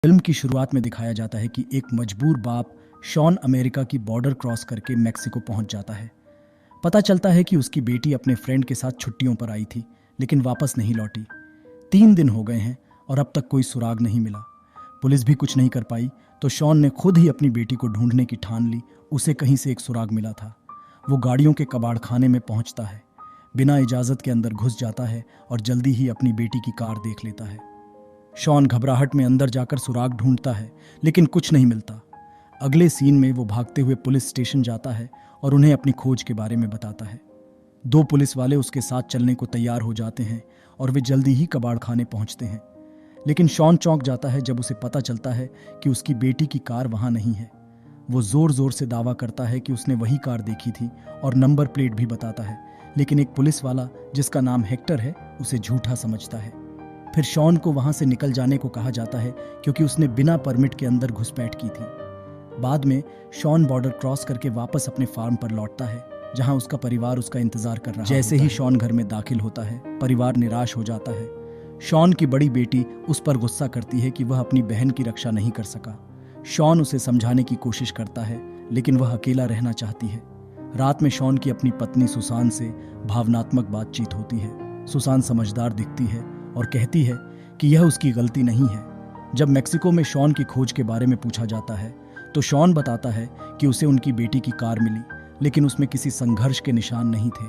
Film की शुरुआत में दिखाया जाता है कि एक मजबूर बाप शॉन अमेरिका की बॉर्डर क्रॉस करके मैक्सिको पहुंच जाता है। पता चलता है कि उसकी बेटी अपने फ्रेंड के साथ छुट्टियों पर आई थी, लेकिन वापस नहीं लौटी। 3 दिन हो गए हैं और अब तक कोई सुराग नहीं मिला। पुलिस भी कुछ नहीं कर पाई तो शॉन ने खुद ही अपनी बेटी को ढूंढने की ठान ली। उसे कहीं से एक सुराग मिला था। वो गाड़ियों के कबाड़खाने में पहुंचता है, बिना इजाज़त के अंदर घुस जाता है और जल्दी ही अपनी बेटी की कार देख लेता है। शॉन घबराहट में अंदर जाकर सुराग ढूंढता है, लेकिन कुछ नहीं मिलता। अगले सीन में वो भागते हुए पुलिस स्टेशन जाता है और उन्हें अपनी खोज के बारे में बताता है। 2 पुलिस वाले उसके साथ चलने को तैयार हो जाते हैं और वे जल्दी ही कबाड़खाने पहुंचते हैं। लेकिन शॉन चौंक जाता है जब उसे पता चलता है कि उसकी बेटी की कार वहां नहीं है। वो जोर जोर से दावा करता है कि उसने वही कार देखी थी और नंबर प्लेट भी बताता है, लेकिन एक पुलिस वाला जिसका नाम हेक्टर है उसे झूठा समझता है। फिर शॉन को वहां से निकल जाने को कहा जाता है क्योंकि उसने बिना परमिट के अंदर घुसपैठ की थी। बाद में शॉन बॉर्डर क्रॉस करके वापस अपने फार्म पर लौटता है, जहां उसका परिवार उसका इंतजार कर रहा है। जैसे ही शॉन घर में दाखिल होता है, परिवार निराश हो जाता है। शॉन की बड़ी बेटी उस पर गुस्सा करती है कि वह अपनी बहन की रक्षा नहीं कर सका। शॉन उसे समझाने की कोशिश करता है, लेकिन वह अकेला रहना चाहती है। रात में शॉन की अपनी पत्नी सुसान से भावनात्मक बातचीत होती है। सुसान समझदार दिखती है और कहती है कि यह उसकी गलती नहीं है। जब मेक्सिको में शॉन की खोज के बारे में पूछा जाता है तो शॉन बताता है कि उसे उनकी बेटी की कार मिली, लेकिन उसमें किसी संघर्ष के निशान नहीं थे,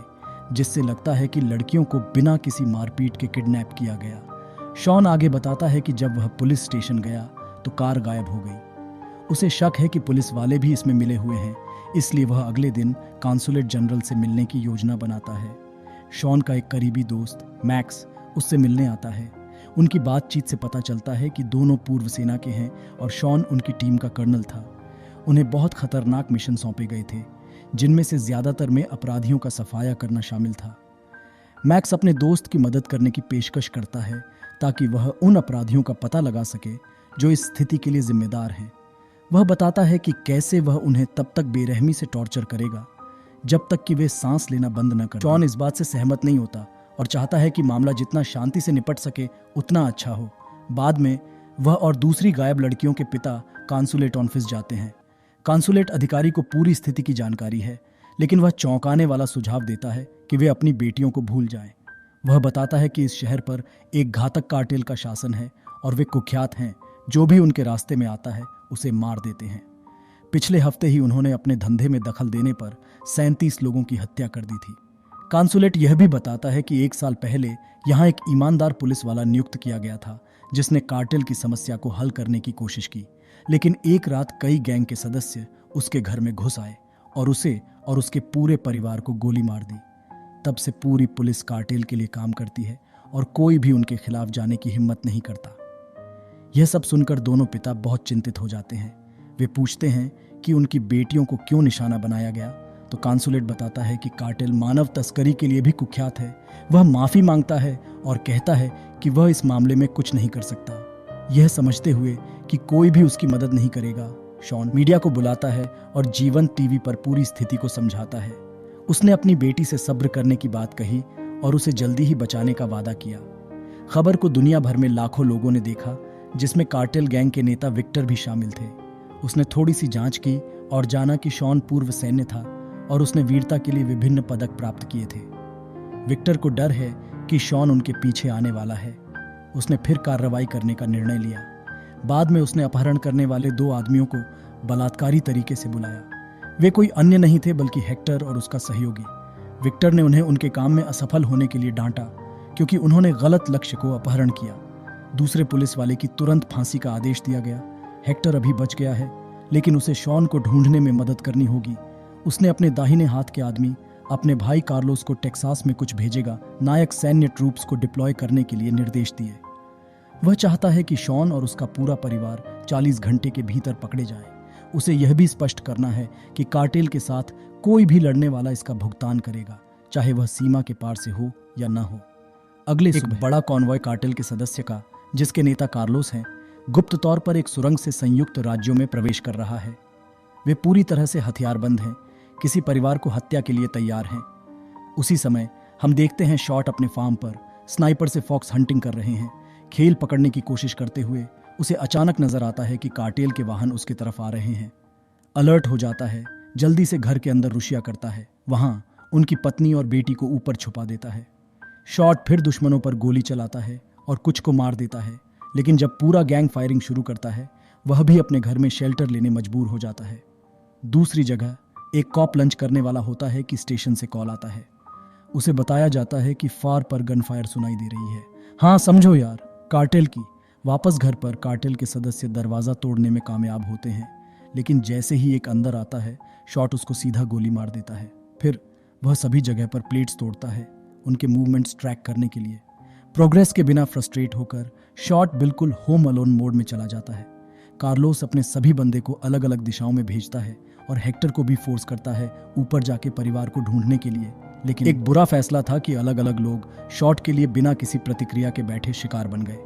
जिससे लगता है कि लड़कियों को बिना किसी मारपीट के किडनैप किया गया। शॉन आगे बताता है कि जब वह पुलिस स्टेशन गया तो कार गायब हो गई। उसे शक है कि पुलिस वाले भी इसमें मिले हुए हैं, इसलिए वह अगले दिन कॉन्सुलेट जनरल से मिलने की योजना बनाता है। शॉन का एक करीबी दोस्त मैक्स उससे मिलने आता है। उनकी बातचीत से पता चलता है कि दोनों पूर्व सेना के हैं और शॉन उनकी टीम का कर्नल था। उन्हें बहुत खतरनाक मिशन सौंपे गए थे, जिनमें से ज्यादातर में अपराधियों का सफाया करना शामिल था। मैक्स अपने दोस्त की मदद करने की पेशकश करता है ताकि वह उन अपराधियों का पता लगा सके जो इस स्थिति के लिए जिम्मेदार हैं। वह बताता है कि कैसे वह उन्हें तब तक बेरहमी से टॉर्चर करेगा जब तक कि वे सांस लेना बंद न करें। शॉन इस बात से सहमत नहीं होता और चाहता है कि मामला जितना शांति से निपट सके उतना अच्छा हो। बाद में वह और दूसरी गायब लड़कियों के पिता कॉन्सुलेट ऑफिस जाते हैं। कॉन्सुलेट अधिकारी को पूरी स्थिति की जानकारी है, लेकिन वह चौंकाने वाला सुझाव देता है कि वे अपनी बेटियों को भूल जाएं। वह बताता है कि इस शहर पर एक घातक कार्टेल का शासन है और वे कुख्यात हैं। जो भी उनके रास्ते में आता है उसे मार देते हैं। पिछले हफ्ते ही उन्होंने अपने धंधे में दखल देने पर 37 लोगों की हत्या कर दी थी। कॉन्सुलेट यह भी बताता है कि 1 साल पहले यहाँ एक ईमानदार पुलिस वाला नियुक्त किया गया था, जिसने कार्टेल की समस्या को हल करने की कोशिश की। लेकिन एक रात कई गैंग के सदस्य उसके घर में घुस आए और उसे और उसके पूरे परिवार को गोली मार दी। तब से पूरी पुलिस कार्टेल के लिए काम करती है और कोई भी उनके खिलाफ जाने की हिम्मत नहीं करता। यह सब सुनकर दोनों पिता बहुत चिंतित हो जाते हैं। वे पूछते हैं कि उनकी बेटियों को क्यों निशाना बनाया गया, तो कॉन्सुलेट बताता है कि कार्टेल मानव तस्करी के लिए भी कुख्यात है। वह माफी मांगता है और कहता है कि वह इस मामले में कुछ नहीं कर सकता। यह समझते हुए कि कोई भी उसकी मदद नहीं करेगा, शॉन मीडिया को बुलाता है और जीवन टीवी पर पूरी स्थिति को समझाता है। उसने अपनी बेटी से सब्र करने की बात कही और उसे जल्दी ही बचाने का वादा किया। खबर को दुनिया भर में लाखों लोगों ने देखा, जिसमें कार्टेल गैंग के नेता विक्टर भी शामिल थे। उसने थोड़ी सी जांच की और जाना कि शॉन पूर्व सैन्य था और उसने वीरता के लिए विभिन्न पदक प्राप्त किए थे। विक्टर को डर है कि शॉन उनके पीछे आने वाला है। उसने फिर कार्रवाई करने का निर्णय लिया। बाद में उसने अपहरण करने वाले 2 आदमियों को बलात्कारी तरीके से बुलाया। वे कोई अन्य नहीं थे बल्कि हेक्टर और उसका सहयोगी। विक्टर ने उन्हें उनके काम में असफल होने के लिए डांटा क्योंकि उन्होंने गलत लक्ष्य को अपहरण किया। दूसरे पुलिस वाले की तुरंत फांसी का आदेश दिया गया। हेक्टर अभी बच गया है, लेकिन उसे शॉन को ढूंढने में मदद करनी होगी। उसने अपने दाहिने हाथ के आदमी अपने भाई कार्लोस को टेक्सास में कुछ भेजेगा नायक सैन्य ट्रूप्स को डिप्लॉय करने के लिए निर्देश दिए। वह चाहता है कि शॉन और उसका पूरा परिवार 40 घंटे के भीतर पकड़े जाए। उसे यह भी स्पष्ट करना है कि कार्टेल के साथ कोई भी लड़ने वाला इसका भुगतान करेगा, चाहे वह सीमा के पार से हो या न हो। अगले सुबह बड़ा कॉन्वॉय कार्टेल के सदस्य का, जिसके नेता कार्लोस हैं, गुप्त तौर पर एक सुरंग से संयुक्त राज्यों में प्रवेश कर रहा है। वे पूरी तरह से हथियारबंद हैं, किसी परिवार को हत्या के लिए तैयार हैं। उसी समय हम देखते हैं शॉट अपने फार्म पर स्नाइपर से फॉक्स हंटिंग कर रहे हैं। खेल पकड़ने की कोशिश करते हुए उसे अचानक नजर आता है कि कार्टेल के वाहन उसकी तरफ आ रहे हैं। अलर्ट हो जाता है, जल्दी से घर के अंदर रुशिया करता है। वहां उनकी पत्नी और बेटी को ऊपर छुपा देता है। शॉट फिर दुश्मनों पर गोली चलाता है और कुछ को मार देता है, लेकिन जब पूरा गैंग फायरिंग शुरू करता है, वह भी अपने घर में शेल्टर लेने मजबूर हो जाता है। दूसरी जगह एक कॉप लंच करने वाला होता है कि स्टेशन से कॉल आता है। उसे बताया जाता है कि फार पर गन फायर सुनाई दे रही है। हाँ समझो यार, कार्टेल की। वापस घर पर कार्टेल के सदस्य दरवाजा तोड़ने में कामयाब होते हैं, लेकिन जैसे ही एक अंदर आता है, शॉट उसको सीधा गोली मार देता है। फिर वह सभी जगह पर प्लेट्स तोड़ता है, उनके मूवमेंट्स ट्रैक करने के लिए। प्रोग्रेस के बिना फ्रस्ट्रेट होकर शॉट बिल्कुल होम अलोन मोड में चला जाता है। कार्लोस अपने सभी बंदे को अलग अलग दिशाओं में भेजता है और हेक्टर को भी फोर्स करता है ऊपर जाके परिवार को ढूंढने के लिए। लेकिन एक बुरा फैसला था कि अलग अलग लोग शॉट के लिए बिना किसी प्रतिक्रिया के बैठे शिकार बन गए।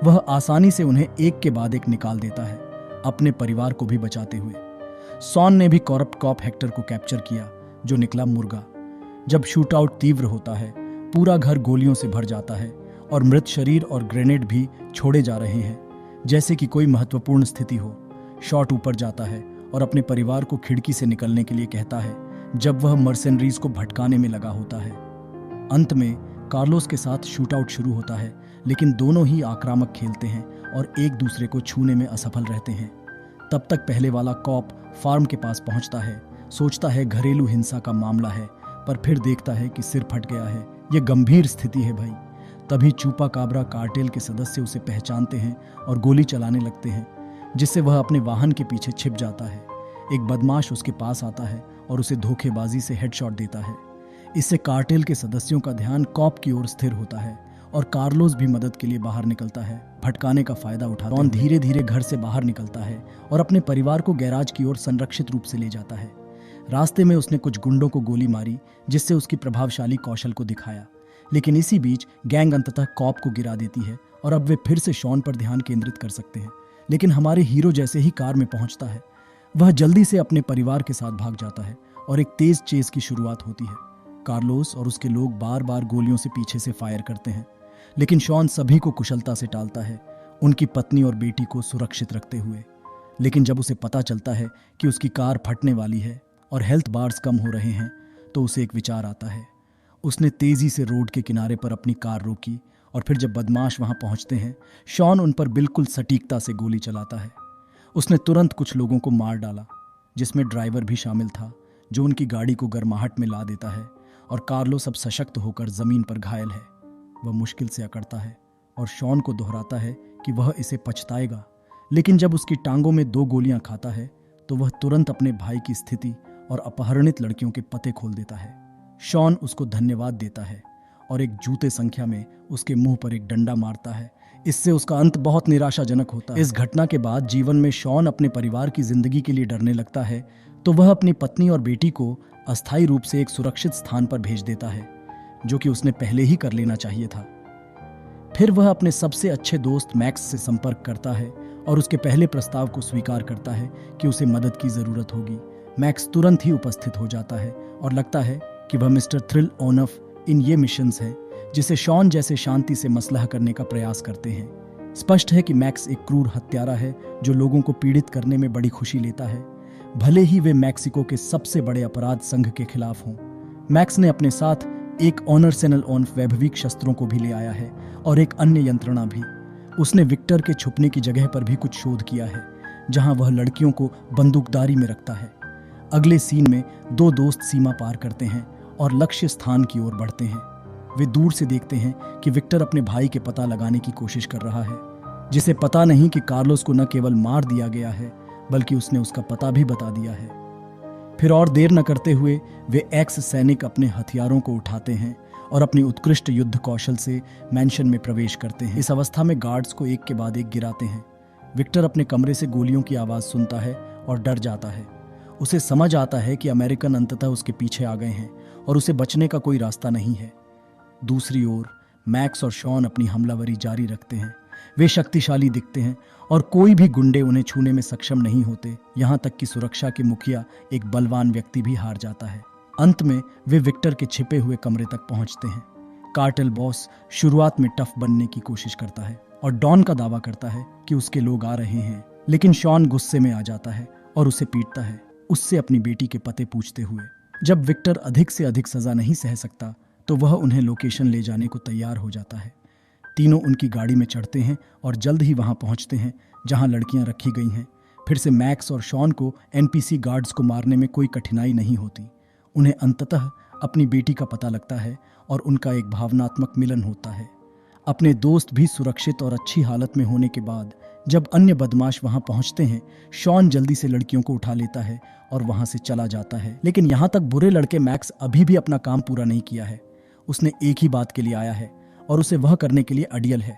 वह आसानी से उन्हें एक के बाद एक निकाल देता है, अपने परिवार को भी बचाते हुए। सॉन ने भी करप्ट कॉप हेक्टर को कैप्चर किया, जो निकला मुर्गा। जब शूटआउट तीव्र होता है, पूरा घर गोलियों से भर जाता है और मृत शरीर और ग्रेनेड भी छोड़े जा रहे हैं, जैसे कि कोई महत्वपूर्ण स्थिति हो। शॉट ऊपर जाता है और अपने परिवार को खिड़की से निकलने के लिए कहता है, जब वह मर्सेनरीज को भटकाने में लगा होता है। अंत में कार्लोस के साथ शूटआउट शुरू होता है, लेकिन दोनों ही आक्रामक खेलते हैं और एक दूसरे को छूने में असफल रहते हैं। तब तक पहले वाला कॉप फार्म के पास पहुंचता है, सोचता है घरेलू हिंसा का मामला है, पर फिर देखता है कि सिर फट गया है। यह गंभीर स्थिति है भाई। तभी चूपा काबरा कार्टेल के सदस्य उसे पहचानते हैं और गोली चलाने लगते हैं, जिससे वह अपने वाहन के पीछे छिप जाता है। एक बदमाश उसके पास आता है और उसे धोखेबाजी से हेडशॉट देता है। इससे कार्टेल के सदस्यों का ध्यान कॉप की ओर स्थिर होता है और कार्लोस भी मदद के लिए बाहर निकलता है। भटकाने का फायदा उठाता है, धीरे धीरे घर से बाहर निकलता है और अपने परिवार को गैराज की ओर संरक्षित रूप से ले जाता है। रास्ते में उसने कुछ गुंडों को गोली मारी, जिससे उसकी प्रभावशाली कौशल को दिखाया, लेकिन इसी बीच गैंग अंततः कॉप को गिरा देती है और अब वे फिर से शॉन पर ध्यान केंद्रित कर सकते हैं। लेकिन हमारे हीरो जैसे ही कार में पहुंचता है, वह जल्दी से अपने परिवार के साथ भाग जाता है और एक तेज चेस की शुरुआत होती है। कार्लोस और उसके लोग बार बार गोलियों से पीछे से फायर करते हैं, लेकिन शॉन सभी को कुशलता से टालता है, उनकी पत्नी और बेटी को सुरक्षित रखते हुए। लेकिन जब उसे पता चलता है कि उसकी कार फटने वाली है और हेल्थ बार्स कम हो रहे हैं, तो उसे एक विचार आता है। उसने तेजी से रोड के किनारे पर अपनी कार रोकी और फिर जब बदमाश वहां पहुंचते हैं, शॉन उन पर बिल्कुल सटीकता से गोली चलाता है। उसने तुरंत कुछ लोगों को मार डाला, जिसमें ड्राइवर भी शामिल था, जो उनकी गाड़ी को गर्माहट में ला देता है और कार्लोस अब सशक्त होकर जमीन पर घायल है। वह मुश्किल से अकड़ता है और शॉन को दोहराता है कि वह इसे पछताएगा, लेकिन जब उसकी टांगों में 2 गोलियां खाता है, तो वह तुरंत अपने भाई की स्थिति और अपहरणित लड़कियों के पते खोल देता है। शॉन उसको धन्यवाद देता है और एक जूते संख्या में उसके मुंह पर एक डंडा मारता है। इससे उसका अंत बहुत निराशाजनक होता है। इस घटना के बाद जीवन में शॉन अपने परिवार की जिंदगी के लिए डरने लगता है, तो वह अपनी पत्नी और बेटी को अस्थायी रूप से एक सुरक्षित स्थान पर भेज देता है, जो कि उसने पहले ही कर लेना चाहिए था। फिर वह अपने सबसे अच्छे दोस्त मैक्स से संपर्क करता है और उसके पहले प्रस्ताव को स्वीकार करता है कि उसे मदद की जरूरत होगी। मैक्स तुरंत ही उपस्थित हो जाता है और लगता है कि वह मिस्टर थ्रिल ओनफ इन ये मिशंस है जिसे शॉन जैसे शांति से मसलह करने का प्रयास करते हैं। स्पष्ट है कि मैक्स एक क्रूर हत्यारा है जो लोगों को पीड़ित करने में बड़ी खुशी लेता है, भले ही वे मैक्सिको के सबसे बड़े अपराध संघ के खिलाफ हों। मैक्स ने अपने साथ एक ऑनरसेनल ऑन वैभविक शस्त्रों को भी ले आया है और एक अन्य यंत्रणा भी। उसने विक्टर के छुपने की जगह पर भी कुछ शोध किया है, जहां वह लड़कियों को बंदूकदारी में रखता है। अगले सीन में 2 दोस्त सीमा पार करते हैं और लक्ष्य स्थान की ओर बढ़ते हैं। वे दूर से देखते हैं कि विक्टर अपने भाई के पता लगाने की कोशिश कर रहा है, जिसे पता नहीं कि कार्लोस को न केवल मार दिया गया है, बल्कि उसने उसका पता भी बता दिया है। फिर और देर न करते हुए वे एक्स सैनिक अपने हथियारों को उठाते हैं और अपनी उत्कृष्ट युद्ध कौशल से मैंशन में प्रवेश करते हैं। इस अवस्था में गार्ड्स को एक के बाद एक गिराते हैं। विक्टर अपने कमरे से गोलियों की आवाज सुनता है और डर जाता है। उसे समझ आता है कि अमेरिकन अंततः उसके पीछे आ गए हैं और उसे बचने का कोई रास्ता नहीं है। दूसरी ओर मैक्स और शॉन अपनी हमलावरी जारी रखते हैं। वे शक्तिशाली दिखते हैं और कोई भी गुंडे उन्हें छूने में सक्षम नहीं होते, यहाँ तक कि सुरक्षा के मुखिया एक बलवान व्यक्ति भी हार जाता है। अंत में वे विक्टर के छिपे हुए कमरे तक पहुंचते हैं। कार्टेल बॉस शुरुआत में टफ बनने की कोशिश करता है और डॉन का दावा करता है कि उसके लोग आ रहे हैं, लेकिन शॉन गुस्से में आ जाता है और उसे पीटता है, उससे अपनी बेटी के पते पूछते हुए। जब विक्टर अधिक से अधिक सजा नहीं सह सकता तो वह उन्हें लोकेशन ले जाने को तैयार हो जाता है। तीनों उनकी गाड़ी में चढ़ते हैं और जल्द ही वहां पहुंचते हैं जहां लड़कियां रखी गई हैं। फिर से मैक्स और शॉन को एनपीसी गार्ड्स को मारने में कोई कठिनाई नहीं होती। उन्हें अंततः अपनी बेटी का पता लगता है और उनका एक भावनात्मक मिलन होता है। अपने दोस्त भी सुरक्षित और अच्छी हालत में होने के बाद जब अन्य बदमाश वहां पहुंचते हैं, शॉन जल्दी से लड़कियों को उठा लेता है और वहां से चला जाता है। लेकिन यहां तक बुरे लड़के मैक्स अभी भी अपना काम पूरा नहीं किया है। उसने एक ही बात के लिए आया है और उसे वह करने के लिए अड़ियल है।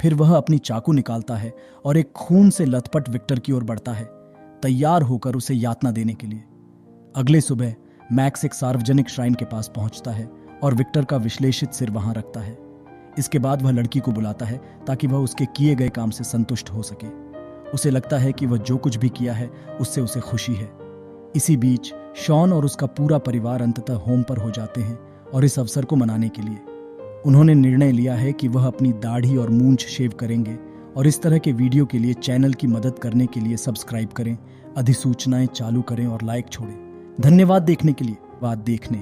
फिर वह अपनी चाकू निकालता है और एक खून से लथपथ विक्टर की ओर बढ़ता है, तैयार होकर उसे यातना देने के लिए। अगले सुबह मैक्स एक सार्वजनिक श्राइन के पास पहुंचता है और विक्टर का विश्लेषित सिर वहां रखता है। इसके बाद वह लड़की को बुलाता है ताकि वह उसके किए गए काम से संतुष्ट हो सके। उसे लगता है कि वह जो कुछ भी किया है उससे उसे खुशी है। इसी बीच शॉन और उसका पूरा परिवार अंततः होम पर हो जाते हैं और इस अवसर को मनाने के लिए उन्होंने निर्णय लिया है कि वह अपनी दाढ़ी और मूंछ शेव करेंगे। और इस तरह के वीडियो के लिए चैनल की मदद करने के लिए सब्सक्राइब करें, अधिसूचनाएं चालू करें और लाइक छोड़ें। धन्यवाद देखने के लिए। बात देखने